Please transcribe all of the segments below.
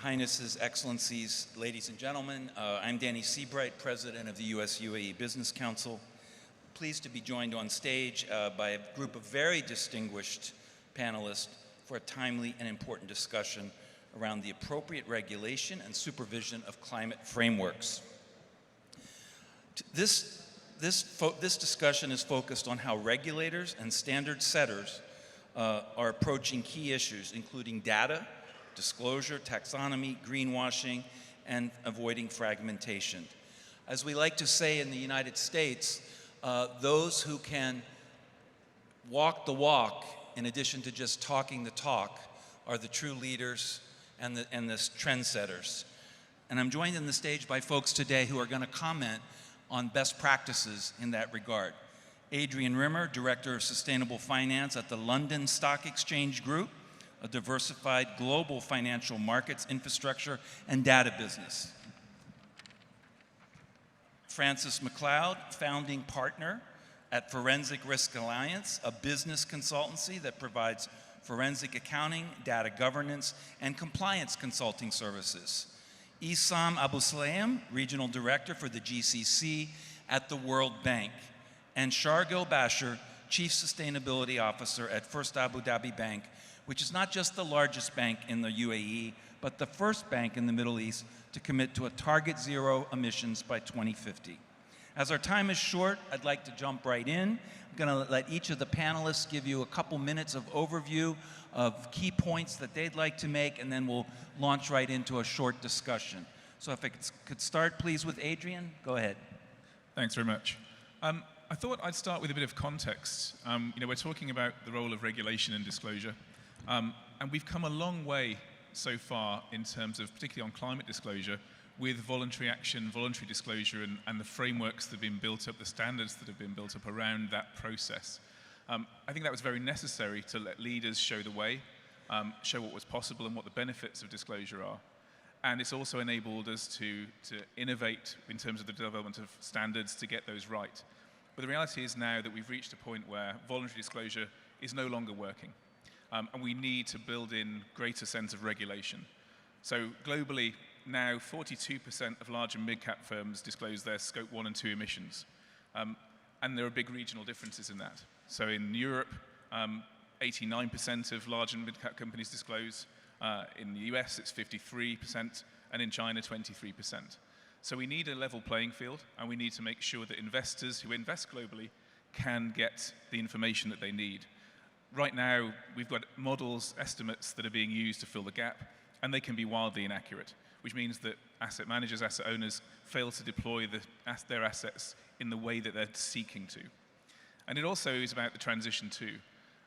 Highnesses, Excellencies, ladies and gentlemen. I'm Danny Seabright, President of the US-UAE Business Council. Pleased to be joined on stage by a group of very distinguished panelists for a timely and important discussion around the appropriate regulation and supervision of climate frameworks. This discussion is focused on how regulators and standard setters are approaching key issues, including data, disclosure, taxonomy, greenwashing, and avoiding fragmentation. As we like to say in the United States, those who can walk the walk in addition to just talking the talk are the true leaders and the trendsetters. And I'm joined in the stage by folks today who are going to comment on best practices in that regard. Adrian Rimmer, Director of Sustainable Finance at the London Stock Exchange Group, a diversified global financial markets, infrastructure, and data business. Francis McLeod, founding partner at Forensic Risk Alliance, a business consultancy that provides forensic accounting, data governance, and compliance consulting services. Issam Abuslayem, Regional Director for the GCC at the World Bank. And Shargil Bashir, Chief Sustainability Officer at First Abu Dhabi Bank, which is not just the largest bank in the UAE, but the first bank in the Middle East to commit to a target zero emissions by 2050. As our time is short, I'd like to jump right in. I'm going to let each of the panelists give you a couple minutes of overview of key points that they'd like to make, and then we'll launch right into a short discussion. So if I could start, please, with Adrian. Go ahead. Thanks very much. I thought I'd start with a bit of context. We're talking about the role of regulation and disclosure. And we've come a long way so far in terms of, particularly on climate disclosure, with voluntary action, voluntary disclosure, and the frameworks that have been built up, the standards that have been built up around that process. I think that was very necessary to let leaders show the way, show what was possible and what the benefits of disclosure are. And it's also enabled us to innovate in terms of the development of standards to get those right. But the reality is now that we've reached a point where voluntary disclosure is no longer working. And we need to build in greater sense of regulation. So globally, now 42% of large and mid-cap firms disclose their Scope 1 and 2 emissions. And there are big regional differences in that. So in Europe, 89% of large and mid-cap companies disclose. In the US, it's 53%, and in China, 23%. So we need a level playing field, and we need to make sure that investors who invest globally can get the information that they need. Right now, we've got models, estimates that are being used to fill the gap, and they can be wildly inaccurate, which means that asset managers, asset owners fail to deploy their assets in the way that they're seeking to. And it also is about the transition too,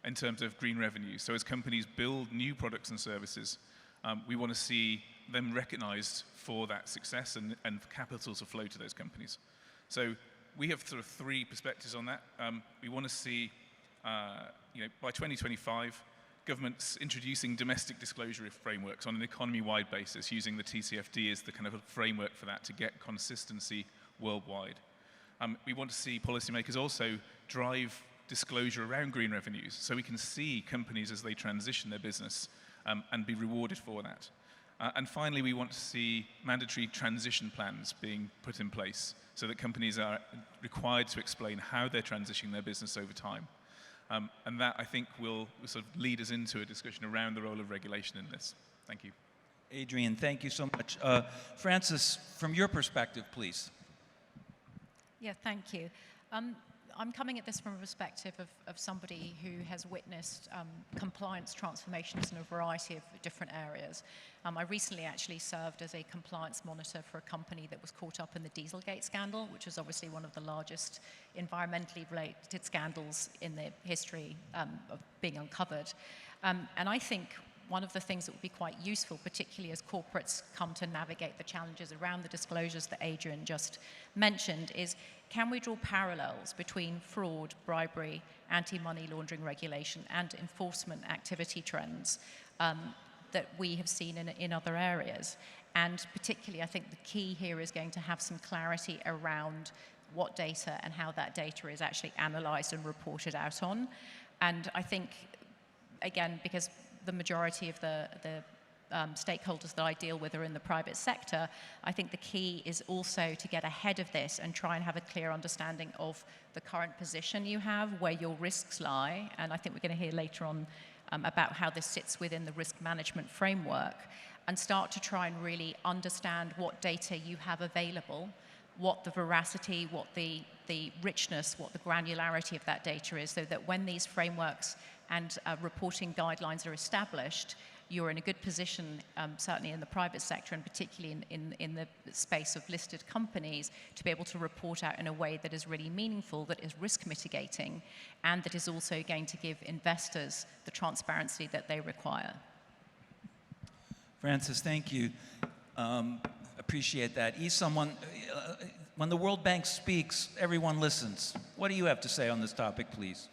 in terms of green revenue. So as companies build new products and services, we want to see them recognized for that success and capital to flow to those companies. So we have sort of three perspectives on that. We want to see by 2025, governments introducing domestic disclosure frameworks on an economy-wide basis, using the TCFD as the kind of a framework for that to get consistency worldwide. We want to see policymakers also drive disclosure around green revenues, so we can see companies as they transition their business and be rewarded for that. And finally, we want to see mandatory transition plans being put in place so that companies are required to explain how they're transitioning their business over time. And that, I think, will sort of lead us into a discussion around the role of regulation in this. Thank you. Adrian, thank you so much. Francis, from your perspective, please. Yeah, thank you. I'm coming at this from a perspective of somebody who has witnessed compliance transformations in a variety of different areas. I recently actually served as a compliance monitor for a company that was caught up in the Dieselgate scandal, which is obviously one of the largest environmentally related scandals in the history of being uncovered. And I think one of the things that would be quite useful, particularly as corporates come to navigate the challenges around the disclosures that Adrian just mentioned, is can we draw parallels between fraud, bribery, anti-money laundering regulation, and enforcement activity trends that we have seen in other areas? And particularly, I think the key here is going to have some clarity around what data and how that data is actually analyzed and reported out on. And I think, again, because the majority of the stakeholders that I deal with are in the private sector, I think the key is also to get ahead of this and try and have a clear understanding of the current position you have, where your risks lie, and I think we're going to hear later on about how this sits within the risk management framework, and start to try and really understand what data you have available, what the veracity, what the richness, what the granularity of that data is, so that when these frameworks and reporting guidelines are established, you're in a good position, certainly in the private sector and particularly in the space of listed companies, to be able to report out in a way that is really meaningful, that is risk mitigating, and that is also going to give investors the transparency that they require. Francis, thank you. Appreciate that. Isam, when the World Bank speaks, everyone listens. What do you have to say on this topic, please?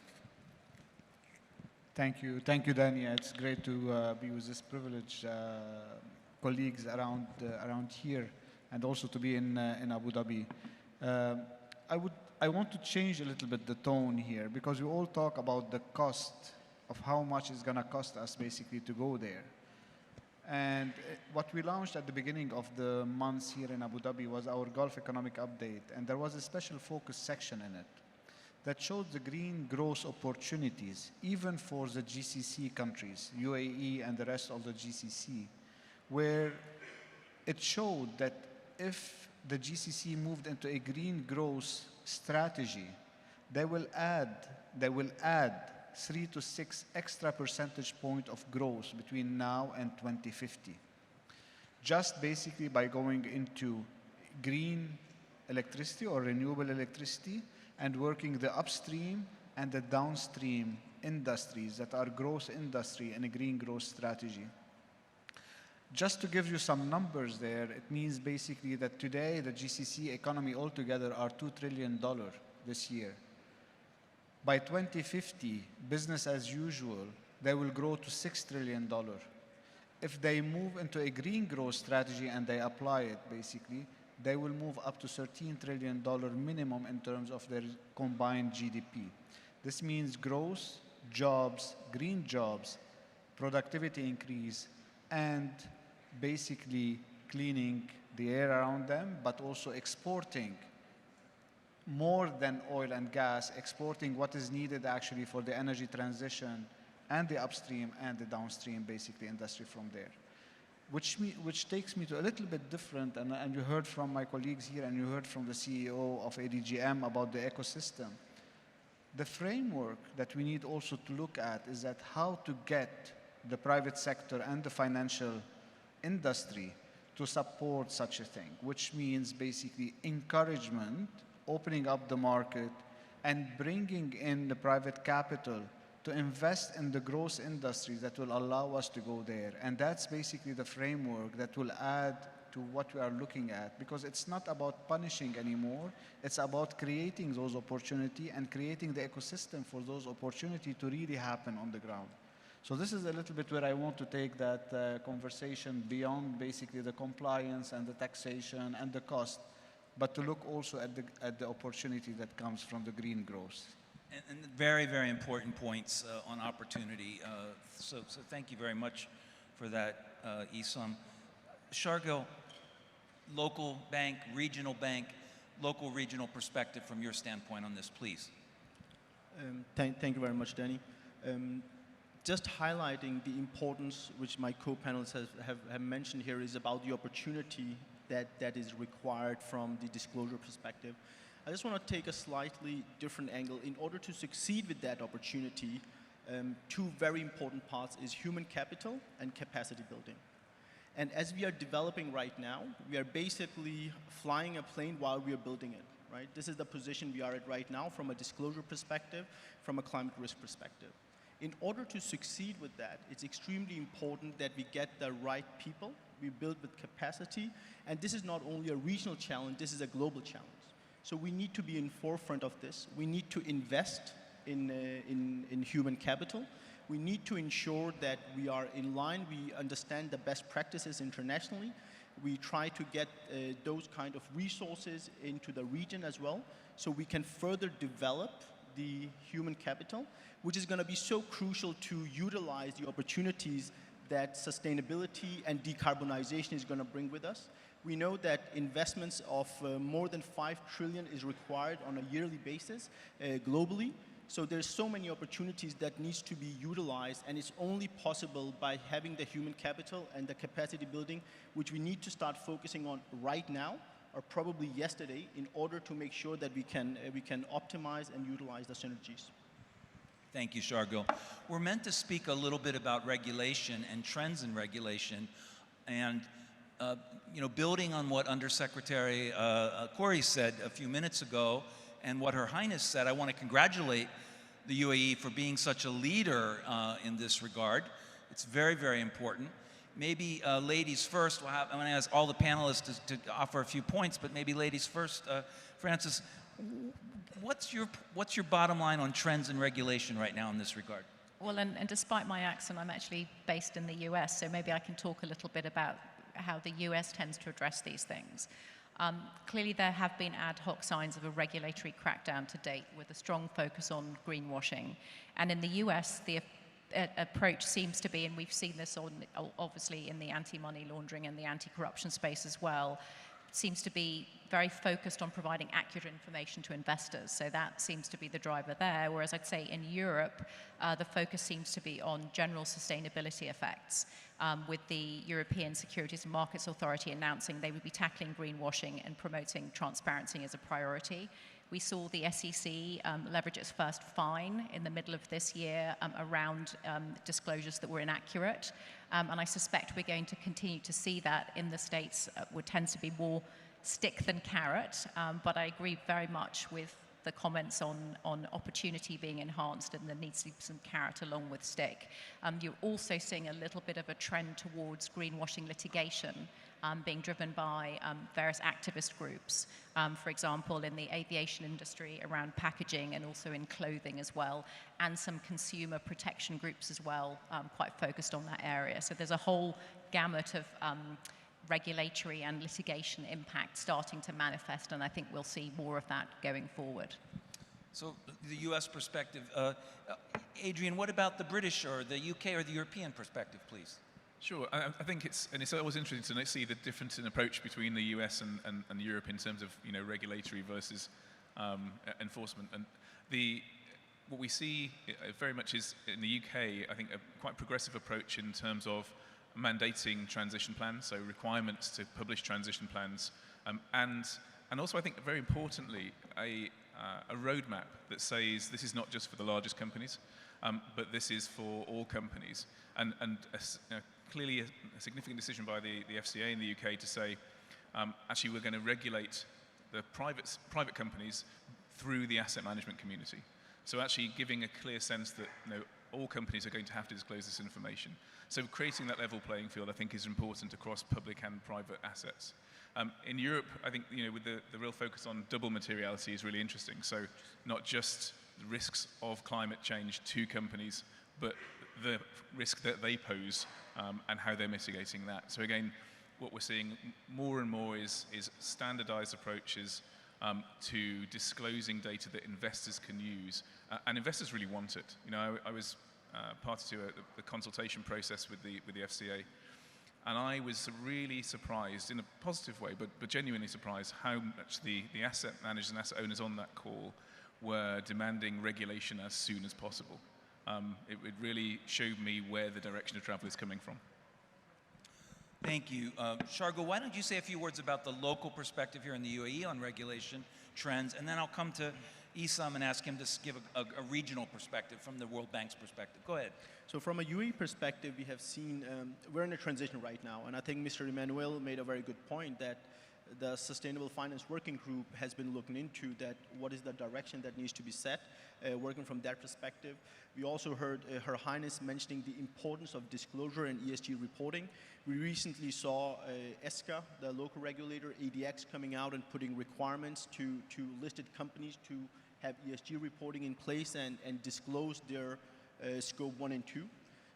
Thank you, Danny. It's great to be with this privileged colleagues around here, and also to be in Abu Dhabi. I want to change a little bit the tone here, because we all talk about the cost of how much it's going to cost us basically to go there. And what we launched at the beginning of the month here in Abu Dhabi was our Gulf Economic Update, and there was a special focus section in it that showed the green growth opportunities, even for the GCC countries, UAE and the rest of the GCC, where it showed that if the GCC moved into a green growth strategy, they will add 3 to 6 extra percentage point of growth between now and 2050. Just basically by going into green electricity or renewable electricity and working the upstream and the downstream industries that are growth industry in a green growth strategy. Just to give you some numbers there, it means basically that today the GCC economy altogether are $2 trillion this year. By 2050, business as usual, they will grow to $6 trillion. If they move into a green growth strategy and they apply it, basically, they will move up to $13 trillion minimum in terms of their combined GDP. This means growth, jobs, green jobs, productivity increase, and basically cleaning the air around them, but also exporting more than oil and gas, exporting what is needed actually for the energy transition and the upstream and the downstream, basically, industry from there. Which takes me to a little bit different, and you heard from my colleagues here, and you heard from the CEO of ADGM about the ecosystem. The framework that we need also to look at is that how to get the private sector and the financial industry to support such a thing, which means basically encouragement, opening up the market, and bringing in the private capital to invest in the growth industries that will allow us to go there. And that's basically the framework that will add to what we are looking at, because it's not about punishing anymore, it's about creating those opportunities and creating the ecosystem for those opportunities to really happen on the ground. So this is a little bit where I want to take that conversation beyond basically the compliance and the taxation and the cost, but to look also at the opportunity that comes from the green growth. And very, very important points on opportunity. So thank you very much for that, Isam. Shargil, local bank, local regional perspective from your standpoint on this, please. Thank you very much, Danny. Just highlighting the importance, which my co-panelists have mentioned here, is about the opportunity that is required from the disclosure perspective. I just want to take a slightly different angle. In order to succeed with that opportunity, two very important parts is human capital and capacity building. And as we are developing right now, we are basically flying a plane while we are building it, right? This is the position we are at right now from a disclosure perspective, from a climate risk perspective. In order to succeed with that, it's extremely important that we get the right people, we build with capacity, and this is not only a regional challenge, this is a global challenge. So we need to be in forefront of this. We need to invest in human capital. We need to ensure that we are in line, we understand the best practices internationally. We try to get those kind of resources into the region as well, so we can further develop the human capital, which is going to be so crucial to utilize the opportunities that sustainability and decarbonization is going to bring with us. We know that investments of more than 5 trillion is required on a yearly basis globally. So there's so many opportunities that needs to be utilized, and it's only possible by having the human capital and the capacity building, which we need to start focusing on right now, or probably yesterday, in order to make sure that we can optimize and utilize the synergies. Thank you, Shargil. We're meant to speak a little bit about regulation and trends in regulation, and building on what Undersecretary Corey said a few minutes ago, and what Her Highness said, I want to congratulate the UAE for being such a leader in this regard. It's very, very important. Maybe ladies first. I'm going to ask all the panelists to offer a few points, but maybe ladies first. Francis, what's your bottom line on trends in regulation right now in this regard? Well, and despite my accent, I'm actually based in the US, so maybe I can talk a little bit about how the US tends to address these things. Clearly, there have been ad hoc signs of a regulatory crackdown to date with a strong focus on greenwashing. And in the US, the approach seems to be, and we've seen this obviously in the anti-money laundering and the anti-corruption space as well, seems to be very focused on providing accurate information to investors. So that seems to be the driver there. Whereas I'd say in Europe, the focus seems to be on general sustainability effects, with the European Securities and Markets Authority announcing they would be tackling greenwashing and promoting transparency as a priority. We saw the SEC leverage its first fine in the middle of this year around disclosures that were inaccurate. And I suspect we're going to continue to see that in the States. Would tend to be more stick than carrot, but I agree very much with the comments on opportunity being enhanced, and there needs to be some carrot along with stick. You're also seeing a little bit of a trend towards greenwashing litigation being driven by various activist groups, for example, in the aviation industry around packaging and also in clothing as well, and some consumer protection groups as well, quite focused on that area. So there's a whole gamut of regulatory and litigation impact starting to manifest, and I think we'll see more of that going forward. So the US perspective. Adrian, what about the British or the UK or the European perspective, please? Sure, I think it's always interesting to see the difference in approach between the US and Europe in terms of regulatory versus enforcement. And what we see very much is in the UK, I think a quite progressive approach in terms of mandating transition plans, so requirements to publish transition plans, and also I think very importantly a roadmap that says this is not just for the largest companies, but this is for all companies, and clearly a significant decision by the FCA in the UK to say actually we're going to regulate the private companies through the asset management community. So actually giving a clear sense that all companies are going to have to disclose this information. So creating that level playing field, I think, is important across public and private assets. In Europe, I think with the real focus on double materiality is really interesting. So not just the risks of climate change to companies, but the risk that they pose and how they're mitigating that. So again, what we're seeing more and more is standardized approaches to disclosing data that investors can use, and investors really want it. I was party to the consultation process with the FCA, and I was really surprised in a positive way, but genuinely surprised how much the asset managers and asset owners on that call were demanding regulation as soon as possible. It really showed me where the direction of travel is coming from. Thank you. Shargil, why don't you say a few words about the local perspective here in the UAE on regulation trends, and then I'll come to Isam and ask him to give a regional perspective from the World Bank's perspective. Go ahead. So from a UAE perspective, we have seen, we're in a transition right now, and I think Mr. Emmanuel made a very good point that the Sustainable Finance Working Group has been looking into that, what is the direction that needs to be set, working from that perspective. We also heard Her Highness mentioning the importance of disclosure and ESG reporting. We recently saw ESCA, the local regulator, ADX, coming out and putting requirements to listed companies to have ESG reporting in place and disclose their scope 1 and 2.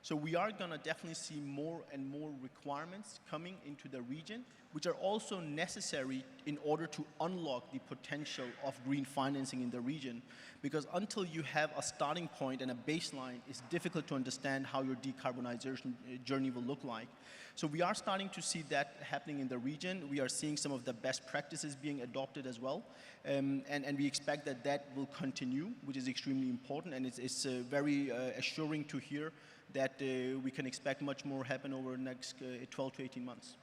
So we are going to definitely see more and more requirements coming into the region, which are also necessary in order to unlock the potential of green financing in the region. Because until you have a starting point and a baseline, it's difficult to understand how your decarbonization journey will look like. So we are starting to see that happening in the region. We are seeing some of the best practices being adopted as well. And we expect that that will continue, which is extremely important. And it's very assuring to hear that we can expect much more happen over the next 12 to 18 months.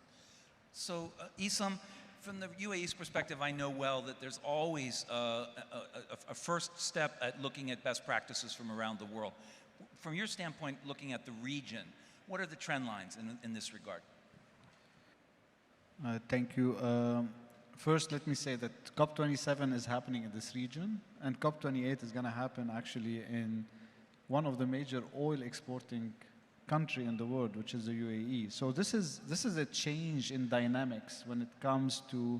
So, Isam, from the UAE's perspective, I know well that there's always a first step at looking at best practices from around the world. From your standpoint, looking at the region, what are the trend lines in this regard? Thank you. First, let me say that COP27 is happening in this region, and COP28 is going to happen actually in one of the major oil exporting country in the world, which is the UAE. So this is a change in dynamics when it comes to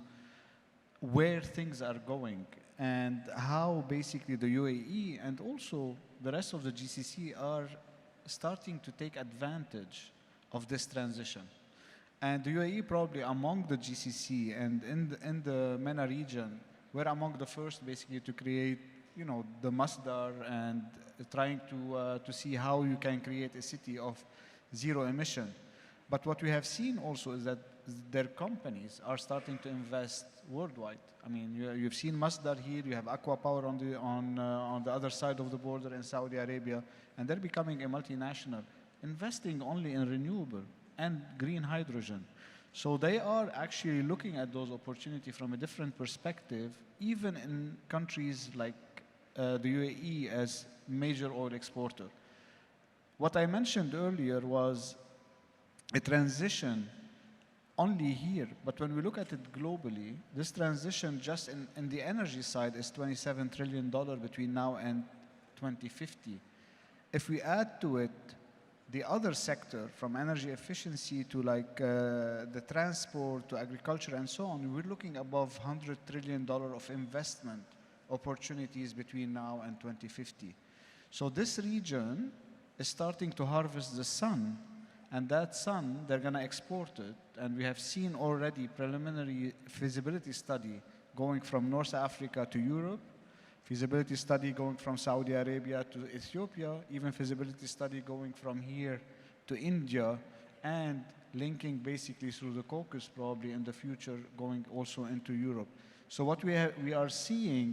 where things are going and how basically the UAE and also the rest of the GCC are starting to take advantage of this transition. And the UAE probably among the GCC and in the MENA region, we're among the first basically to create, you know, the Masdar and trying to see how you can create a city of zero emission. But what we have seen also is that their companies are starting to invest worldwide. I mean, you've seen Masdar here, you have Aqua Power on the other side of the border in Saudi Arabia, and they're becoming a multinational, investing only in renewable and green hydrogen. So they are actually looking at those opportunities from a different perspective, even in countries like the UAE as major oil exporter. What I mentioned earlier was a transition only here, but when we look at it globally, this transition just in the energy side is $27 trillion between now and 2050. If we add to it the other sector, from energy efficiency to like the transport to agriculture and so on, we're looking above $100 trillion of investment opportunities between now and 2050. So this region is starting to harvest the sun, and that sun, they're going to export it. And we have seen already preliminary feasibility study going from North Africa to Europe, feasibility study going from Saudi Arabia to Ethiopia, even feasibility study going from here to India, and linking basically through the Caucasus probably in the future going also into Europe. So what we are seeing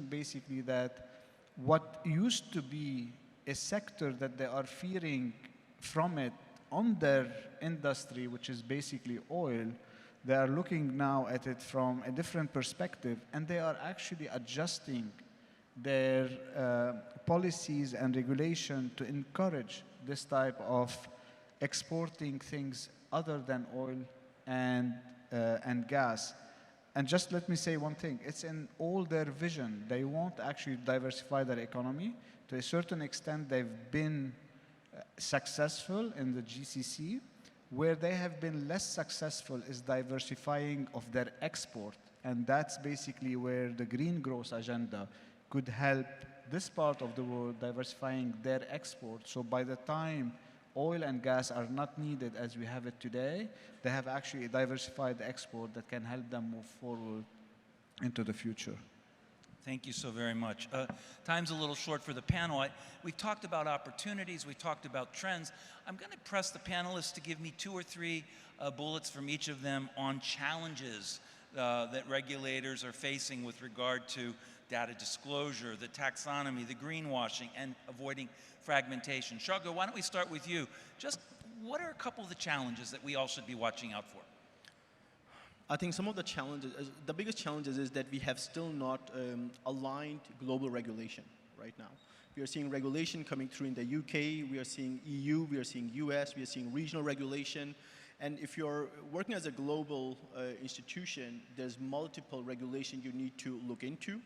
basically that what used to be a sector that they are fearing from it on their industry, which is basically oil, they are looking now at it from a different perspective, and they are actually adjusting their policies and regulation to encourage this type of exporting things other than oil and gas. And just let me say one thing, it's in all their vision. They want to actually diversify their economy. To a certain extent, they've been successful in the GCC. Where they have been less successful is diversifying of their export. And that's basically where the green growth agenda could help this part of the world diversifying their export. So by the time oil and gas are not needed as we have it today, they have actually diversified export that can help them move forward into the future. Thank you so very much. Time's a little short for the panel. We've talked about opportunities, we've talked about trends. I'm going to press the panelists to give me 2 or 3 bullets from each of them on challenges that regulators are facing with regard to data disclosure, the taxonomy, the greenwashing, and avoiding fragmentation. Shago, why don't we start with you? Just what are a couple of the challenges that we all should be watching out for? I think some of the challenges, the biggest challenges is that we have still not aligned global regulation right now. We are seeing regulation coming through in the UK, we are seeing EU, we are seeing US, we are seeing regional regulation. And if you're working as a global institution, there's multiple regulation you need to look into.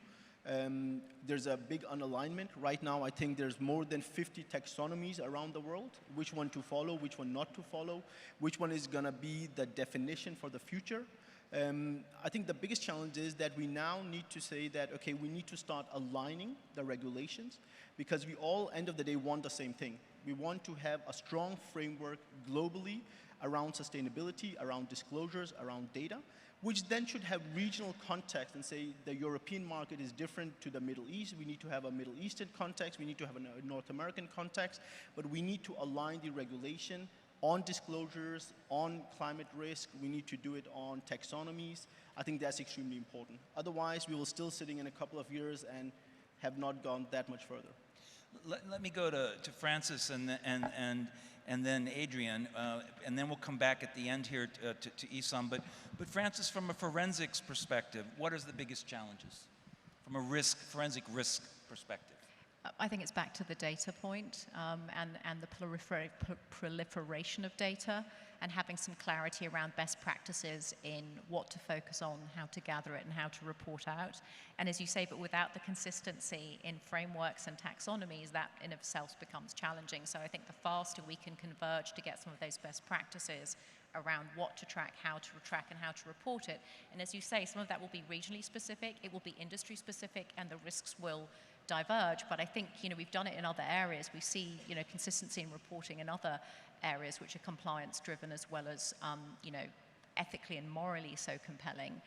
There's a big unalignment. Right now, I think there's more than 50 taxonomies around the world, which one to follow, which one not to follow, which one is gonna be the definition for the future. I think the biggest challenge is that we now need to say that, okay, we need to start aligning the regulations because we all, end of the day, want the same thing. We want to have a strong framework globally around sustainability, around disclosures, around data, which then should have regional context and say the European market is different to the Middle East. We need to have a Middle Eastern context. We need to have a North American context. But we need to align the regulation on disclosures, on climate risk. We need to do it on taxonomies. I think that's extremely important. Otherwise, we will still sitting in a couple of years and have not gone that much further. Let me go to Francis and then Adrian, and then we'll come back at the end here to Isam. But Francis, from a forensics perspective, what are the biggest challenges from a forensic risk perspective? I think it's back to the data point and the proliferation of data and having some clarity around best practices in what to focus on, how to gather it, and how to report out. And as you say, but without the consistency in frameworks and taxonomies, that in itself becomes challenging. So I think the faster we can converge to get some of those best practices around what to track, how to track, and how to report it. And as you say, some of that will be regionally specific, it will be industry specific, and the risks will diverge. But I think, we've done it in other areas. We see, consistency in reporting in other areas which are compliance driven as well as, ethically and morally so compelling.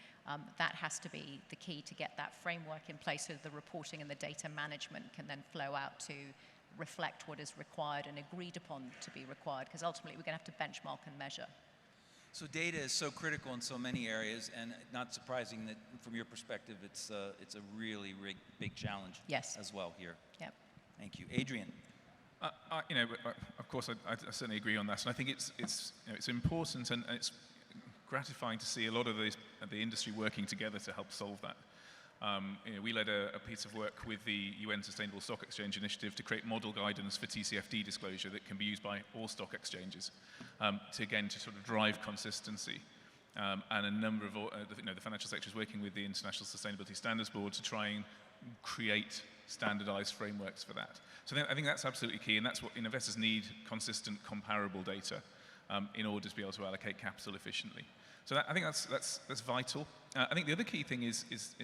That has to be the key to get that framework in place so the reporting and the data management can then flow out to reflect what is required and agreed upon to be required, because ultimately we're going to have to benchmark and measure. So data is so critical in so many areas, and not surprising that from your perspective, it's a really big challenge. Yes. As well here. Yep. Thank you, Adrian. Of course, I certainly agree on that, and I think it's important and it's gratifying to see a lot of the industry working together to help solve that. We led a piece of work with the UN Sustainable Stock Exchange Initiative to create model guidance for TCFD disclosure that can be used by all stock exchanges to sort of drive consistency. And a number of the financial sector is working with the International Sustainability Standards Board to try and create standardized frameworks for that. So I think that's absolutely key, and that's what investors need: consistent, comparable data in order to be able to allocate capital efficiently. So I think that's vital. I think the other key thing is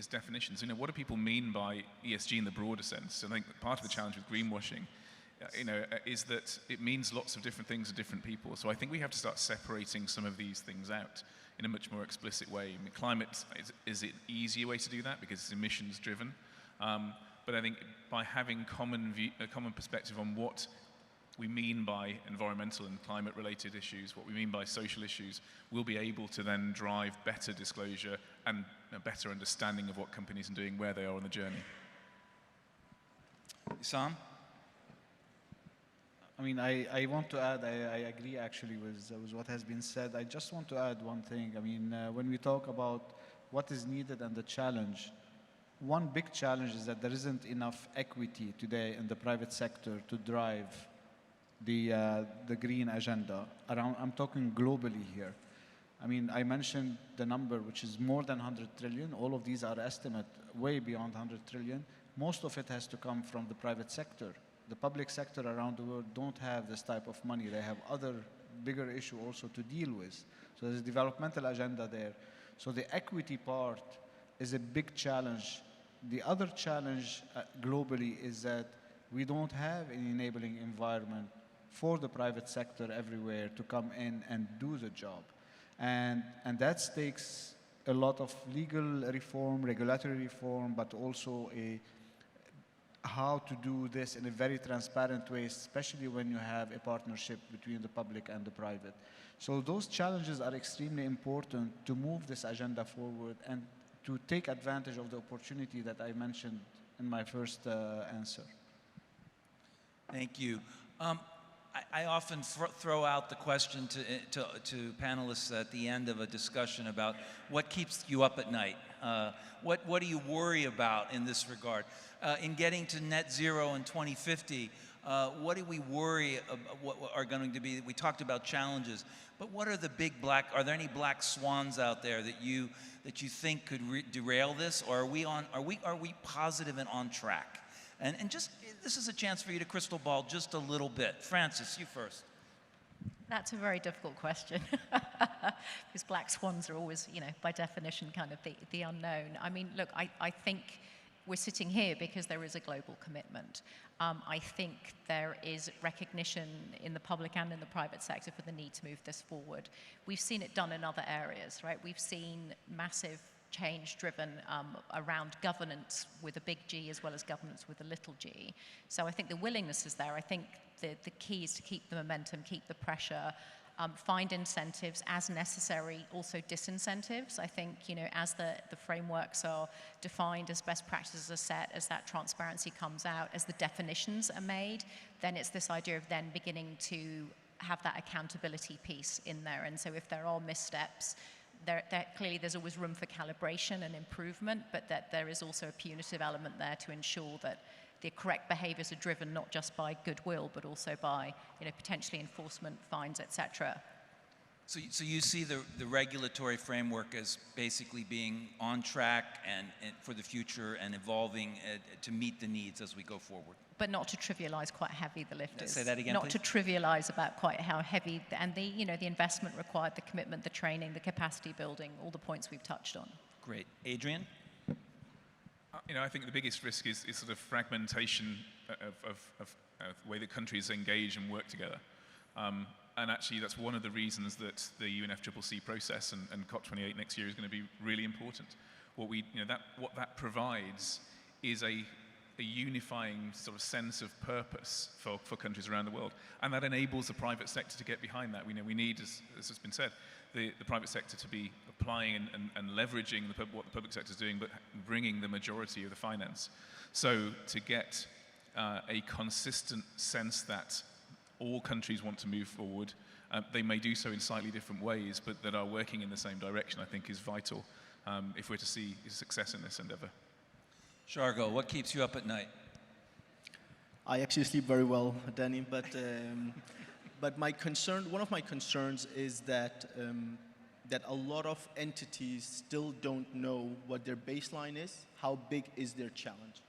definitions. What do people mean by ESG in the broader sense? And I think part of the challenge with greenwashing, is that it means lots of different things to different people. So I think we have to start separating some of these things out in a much more explicit way. I mean, climate is an easier way to do that because it's emissions driven. But I think by having a common perspective on what we mean by environmental and climate-related issues, what we mean by social issues, we'll be able to then drive better disclosure and a better understanding of what companies are doing, where they are on the journey. Sam? I mean, I want to add, I agree actually with what has been said. I just want to add one thing. I mean, when we talk about what is needed and the challenge, one big challenge is that there isn't enough equity today in the private sector to drive the green agenda. I'm talking globally here. I mean, I mentioned the number, which is more than 100 trillion. All of these are estimate way beyond 100 trillion. Most of it has to come from the private sector. The public sector around the world don't have this type of money. They have other bigger issue also to deal with. So there's a developmental agenda there. So the equity part is a big challenge. The other challenge globally is that we don't have an enabling environment for the private sector everywhere to come in and do the job. And that takes a lot of legal reform, regulatory reform, but also how to do this in a very transparent way, especially when you have a partnership between the public and the private. So those challenges are extremely important to move this agenda forward and to take advantage of the opportunity that I mentioned in my first answer. Thank you. I often throw out the question to panelists at the end of a discussion about what keeps you up at night. What do you worry about in this regard? In getting to net zero in 2050, what do we worry about, what are going to be? We talked about challenges, but what are the are there any black swans out there that you think could derail this, or are we positive and on track? And just, this is a chance for you to crystal ball just a little bit. Francis, you first. That's a very difficult question, because black swans are always, by definition, kind of the unknown. I mean, look, I think we're sitting here because there is a global commitment. I think there is recognition in the public and in the private sector for the need to move this forward. We've seen it done in other areas, right? We've seen massive change driven around governance with a big G as well as governance with a little g. So I think the willingness is there. I think the key is to keep the momentum, keep the pressure, find incentives as necessary, also disincentives. I think, as the frameworks are defined, as best practices are set, as that transparency comes out, as the definitions are made, then it's this idea of then beginning to have that accountability piece in there. And so if there are missteps, clearly there's always room for calibration and improvement, but that there is also a punitive element there to ensure that the correct behaviours are driven not just by goodwill, but also by potentially enforcement, fines, etc. So you see the regulatory framework as basically being on track and for the future and evolving to meet the needs as we go forward. But not to trivialise quite how heavy the lift is. Say that again, not please. to trivialise about quite how heavy and the investment required, the commitment, the training, the capacity building, all the points we've touched on. Great, Adrian. I think the biggest risk is sort of fragmentation of the way that countries engage and work together. And actually, that's one of the reasons that the UNFCCC process and COP28 next year is going to be really important. What that provides is a unifying sort of sense of purpose for countries around the world, and that enables the private sector to get behind that. We need, as has been said, the private sector to be applying and leveraging what the public sector is doing, but bringing the majority of the finance. So to get a consistent sense that all countries want to move forward, they may do so in slightly different ways, but that are working in the same direction, I think is vital if we're to see success in this endeavor. Shargo, what keeps you up at night? I actually sleep very well, Danny, but one of my concerns is that that a lot of entities still don't know what their baseline is, how big is their challenge.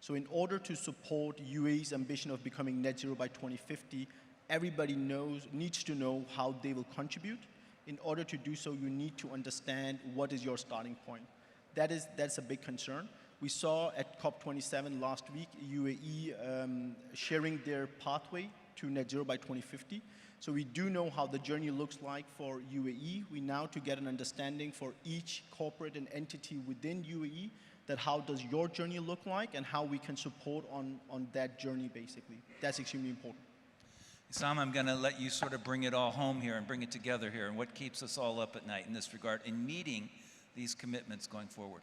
So in order to support UAE's ambition of becoming net zero by 2050, everybody needs to know how they will contribute. In order to do so, you need to understand what is your starting point. That's a big concern. We saw at COP27 last week, UAE sharing their pathway to net zero by 2050. So we do know how the journey looks like for UAE. We now to get an understanding for each corporate and entity within UAE that how does your journey look like and how we can support on that journey basically. That's extremely important. Sam, I'm going to let you sort of bring it all home here and bring it together here and what keeps us all up at night in this regard in meeting these commitments going forward.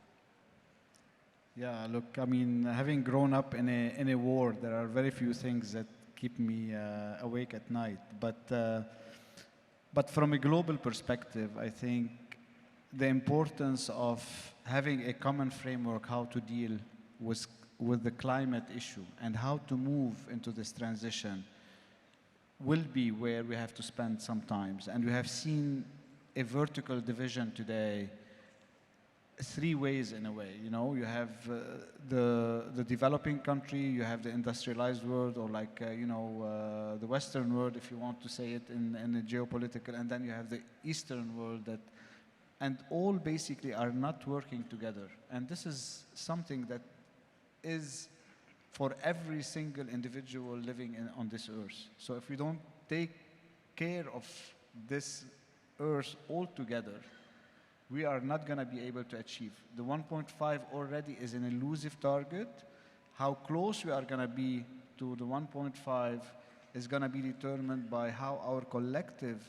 Yeah, look, I mean, having grown up in a war, there are very few things that keep me awake at night. But from a global perspective, I think the importance of having a common framework how to deal with the climate issue and how to move into this transition will be where we have to spend some time. And we have seen a vertical division today three ways in a way. You have the developing country, you have the industrialized world, or like the Western world, if you want to say it in a geopolitical, and then you have the Eastern world and all basically are not working together. And this is something that is for every single individual living on this earth. So if we don't take care of this earth altogether, we are not going to be able to achieve. The 1.5 already is an elusive target. How close we are going to be to the 1.5 is going to be determined by how our collective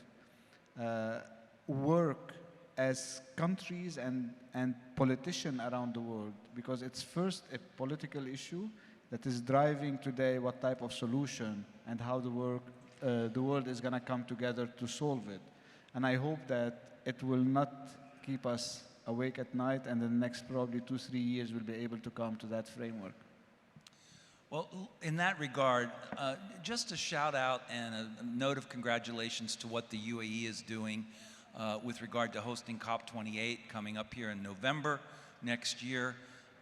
work as countries and politicians around the world, because it's first a political issue that is driving today what type of solution and how the world is going to come together to solve it. And I hope that it will not keep us awake at night, and in the next probably 2-3 years we'll be able to come to that framework. Well, in that regard, just a shout out and a note of congratulations to what the UAE is doing with regard to hosting COP28 coming up here in November next year.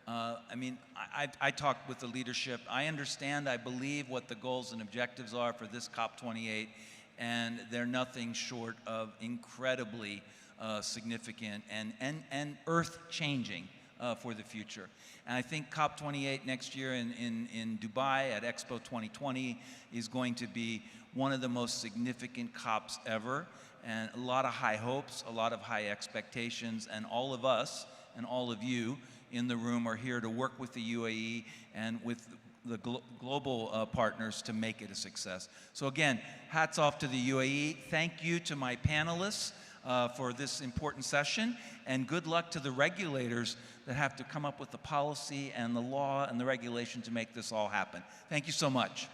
I talked with the leadership. I understand, I believe what the goals and objectives are for this COP28, and they're nothing short of incredibly significant and earth-changing for the future. And I think COP28 next year in Dubai at Expo 2020 is going to be one of the most significant COPs ever, and a lot of high hopes, a lot of high expectations, and all of us and all of you in the room are here to work with the UAE and with the global partners to make it a success. So again, hats off to the UAE. Thank you to my panelists for this important session, and good luck to the regulators that have to come up with the policy and the law and the regulation to make this all happen. Thank you so much.